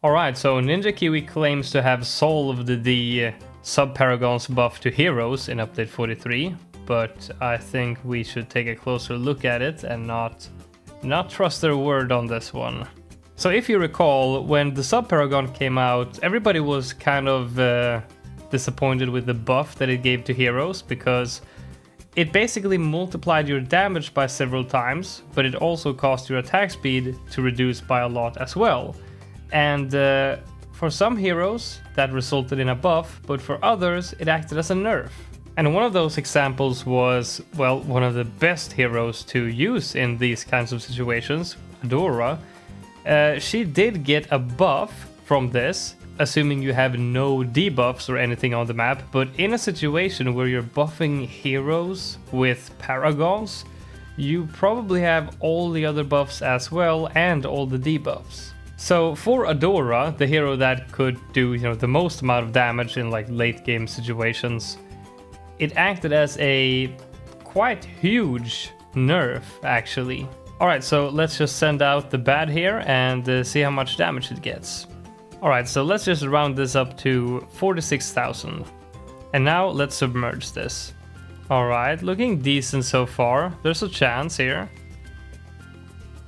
Alright, so Ninja Kiwi claims to have solved the sub-paragons buff to heroes in update 43, but I think we should take a closer look at it and not trust their word on this one. So if you recall, when the sub-paragon came out, everybody was kind of disappointed with the buff that it gave to heroes, because it basically multiplied your damage by several times, but it also caused your attack speed to reduce by a lot as well. And for some heroes, that resulted in a buff, but for others, it acted as a nerf. And one of those examples was, well, one of the best heroes to use in these kinds of situations, Adora. She did get a buff from this, assuming you have no debuffs or anything on the map, but in a situation where you're buffing heroes with paragons, you probably have all the other buffs as well and all the debuffs. So for Adora, the hero that could do, the most amount of damage in like late game situations, it acted as a quite huge nerf actually. Alright, so let's just send out the bad here and see how much damage it gets. Alright, so let's just round this up to 46,000. And now let's submerge this. Alright, looking decent so far. There's a chance here.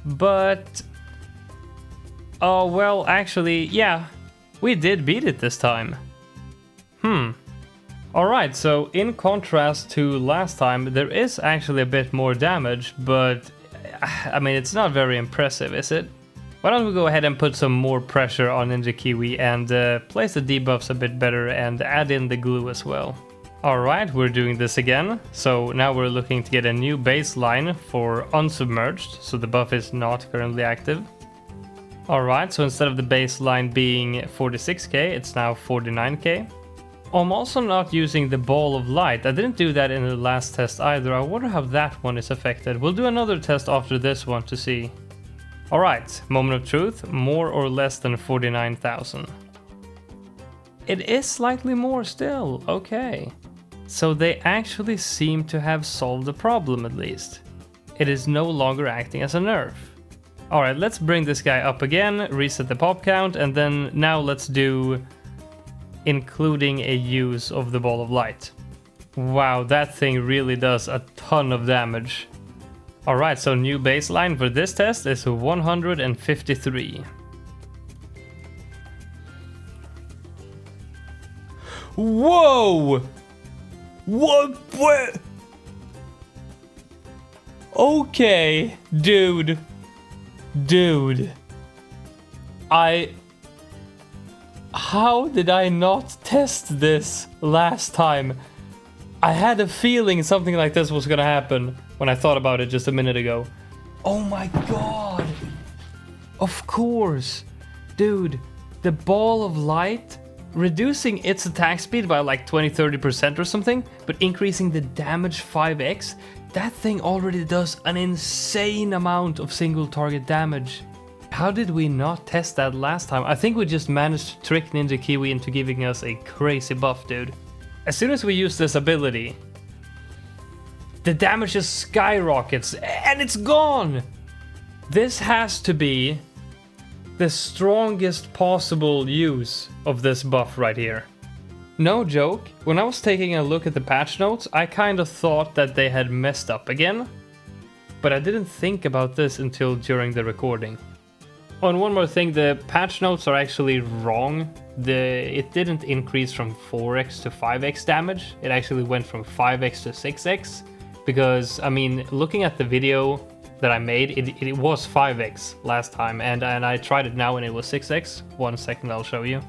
But oh, well, actually, yeah, we did beat it this time. Alright, so in contrast to last time, there is actually a bit more damage, but I mean, it's not very impressive, is it? Why don't we go ahead and put some more pressure on Ninja Kiwi and place the debuffs a bit better and add in the glue as well. Alright, we're doing this again. So now we're looking to get a new baseline for unsubmerged, so the buff is not currently active. Alright, so instead of the baseline being 46k, it's now 49k. I'm also not using the ball of light. I didn't do that in the last test either. I wonder how that one is affected. We'll do another test after this one to see. Alright, moment of truth, more or less than 49,000. It is slightly more still, okay. So they actually seem to have solved the problem at least. It is no longer acting as a nerf. Alright, let's bring this guy up again, reset the pop count, and then now let's do including a use of the ball of light. Wow, that thing really does a ton of damage. Alright, so new baseline for this test is 153. Whoa! What? Okay, dude. How did I not test this last time? I had a feeling something like this was gonna happen when I thought about it just a minute ago. Oh my god! Of course! Dude, the ball of light, reducing its attack speed by like 20-30% or something, but increasing the damage 5x, that thing already does an insane amount of single target damage. How did we not test that last time? I think we just managed to trick Ninja Kiwi into giving us a crazy buff, dude. As soon as we use this ability, the damage just skyrockets and it's gone! This has to be the strongest possible use of this buff right here. No joke, when I was taking a look at the patch notes, I kind of thought that they had messed up again, but I didn't think about this until during the recording. Oh, and one more thing, the patch notes are actually wrong. It didn't increase from 4x to 5x damage, it actually went from 5x to 6x, because, I mean, looking at the video that I made, it was 5x last time, and I tried it now and it was 6x. 1 second, I'll show you.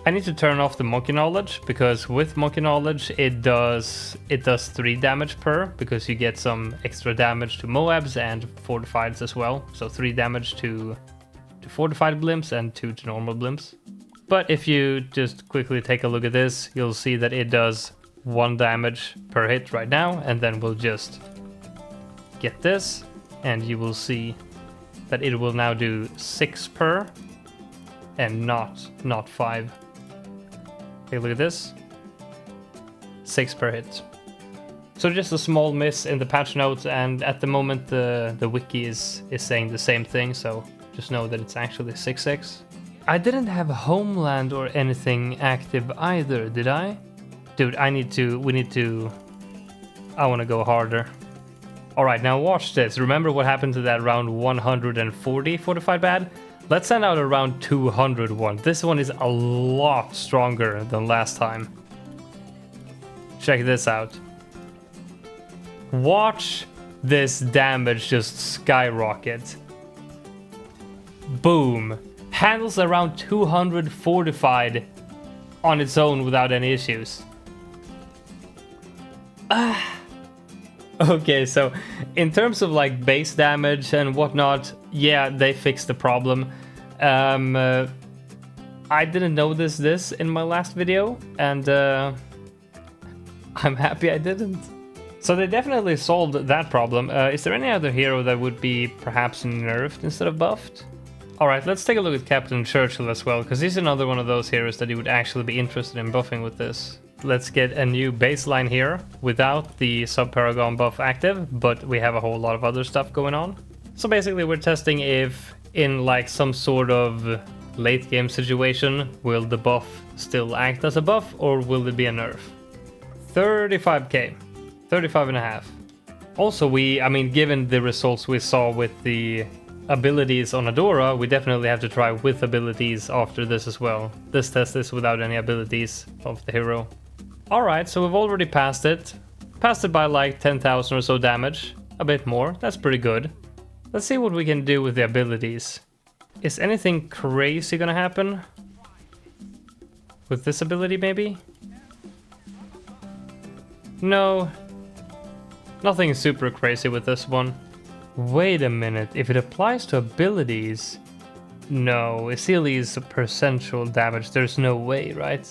I need to turn off the Monkey Knowledge, because with Monkey Knowledge it does 3 damage per, because you get some extra damage to Moabs and Fortifieds as well. So 3 damage to Fortified Blimps and 2 to normal Blimps. But if you just quickly take a look at this, you'll see that it does 1 damage per hit right now, and then we'll just get this, and you will see that it will now do 6 per, and not 5. Take a look at this. 6 per hit. So just a small miss in the patch notes, and at the moment the wiki is saying the same thing, so just know that it's actually 6x. I didn't have Homeland or anything active either, did I? Dude, I want to go harder. Alright, now watch this. Remember what happened to that round 140 fortified bad? Let's send out a round 200 one. This one is a lot stronger than last time. Check this out. Watch this damage just skyrocket. Boom. Handles around 200 fortified on its own without any issues. Okay, so in terms of like base damage and whatnot, yeah, they fixed the problem. I didn't notice this in my last video, and I'm happy I didn't. So they definitely solved that problem. Is there any other hero that would be perhaps nerfed instead of buffed? Alright, let's take a look at Captain Churchill as well, because he's another one of those heroes that you would actually be interested in buffing with this. Let's get a new baseline here without the sub-paragon buff active, but we have a whole lot of other stuff going on. So basically we're testing if in like some sort of late game situation, will the buff still act as a buff or will it be a nerf? 35k, 35.5. Also given the results we saw with the abilities on Adora, we definitely have to try with abilities after this as well. This test is without any abilities of the hero. Alright, so we've already passed it. Passed it by like 10,000 or so damage. A bit more, that's pretty good. Let's see what we can do with the abilities. Is anything crazy gonna happen? With this ability maybe? No. Nothing super crazy with this one. Wait a minute, if it applies to abilities... No, Isili's percentual damage, there's no way, right?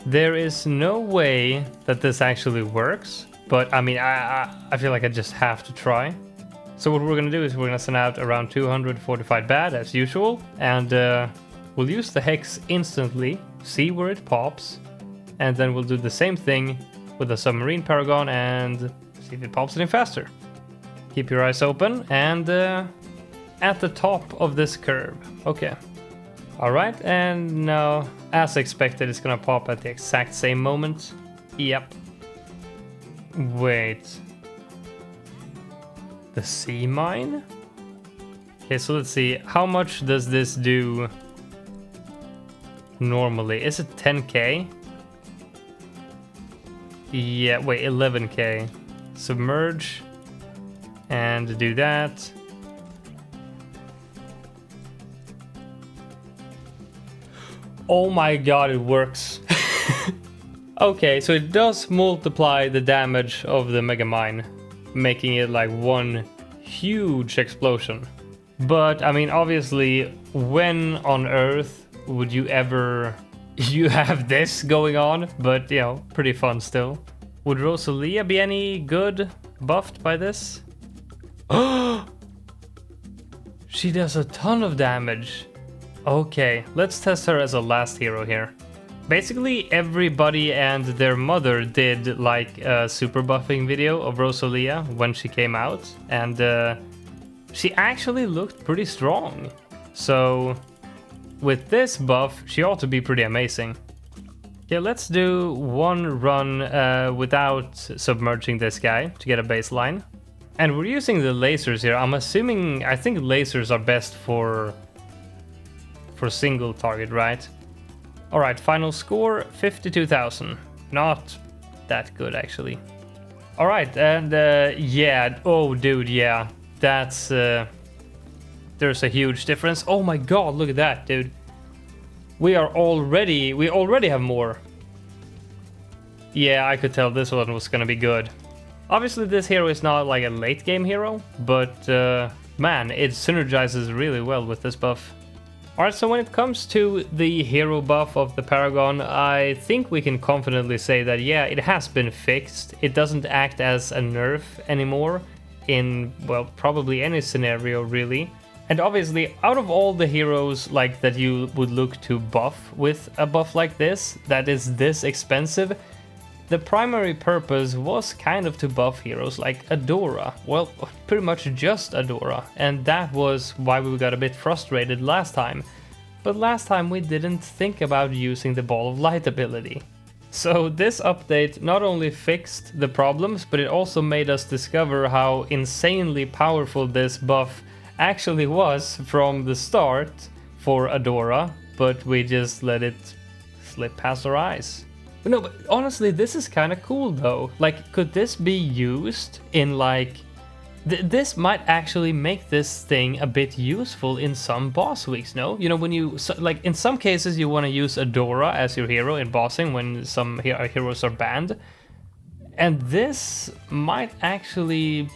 There is no way that this actually works, but I feel like I just have to try. So what we're gonna do is we're gonna send out around 200 fortified bad as usual, and we'll use the hex instantly, see where it pops, and then we'll do the same thing with the submarine paragon and see if it pops any faster. Keep your eyes open, and at the top of this curve. Okay. Alright, and now, as expected, it's gonna pop at the exact same moment. Yep. Wait. The sea mine? Okay, so let's see. How much does this do normally? Is it 10k? Yeah, wait, 11k. Submerge. And do that. Oh my god, it works. Okay, so it does multiply the damage of the mega mine, making it like one huge explosion. But obviously, when on Earth would you ever have this going on? But pretty fun still. Would Rosalia be any good buffed by this? She does a ton of damage. Okay, let's test her as a last hero here. Basically, everybody and their mother did like a super buffing video of Rosalia when she came out, and she actually looked pretty strong. So with this buff, she ought to be pretty amazing. Okay, let's do one run without submerging this guy to get a baseline. And we're using the lasers here. I think lasers are best for single target, right? Alright, final score 52,000. Not that good actually. Alright, and yeah, oh dude, yeah. That's there's a huge difference. Oh my god, look at that, dude. We already have more. Yeah, I could tell this one was gonna be good. Obviously this hero is not like a late game hero, but man, it synergizes really well with this buff. Alright, so when it comes to the hero buff of the Paragon, I think we can confidently say that yeah, it has been fixed. It doesn't act as a nerf anymore in, well, probably any scenario really. And obviously, out of all the heroes like that you would look to buff with a buff like this, that is this expensive, the primary purpose was kind of to buff heroes like Adora. Well, pretty much just Adora. And that was why we got a bit frustrated last time. but last time we didn't think about using the Ball of Light ability. So this update not only fixed the problems, but it also made us discover how insanely powerful this buff actually was from the start for Adora, but we just let it slip past our eyes. No, but honestly, this is kind of cool though. Like, could this be used in like... this might actually make this thing a bit useful in some boss weeks, no? You know, when you... like, in some cases you want to use Adora as your hero in bossing when some heroes are banned. And this might actually,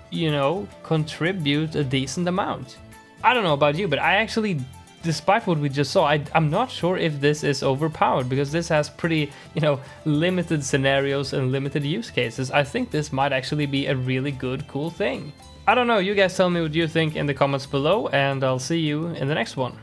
you know, contribute a decent amount. I don't know about you, but I actually... despite what we just saw, I'm not sure if this is overpowered, because this has pretty, you know, limited scenarios and limited use cases. I think this might actually be a really good, cool thing. I don't know, you guys tell me what you think in the comments below, and I'll see you in the next one.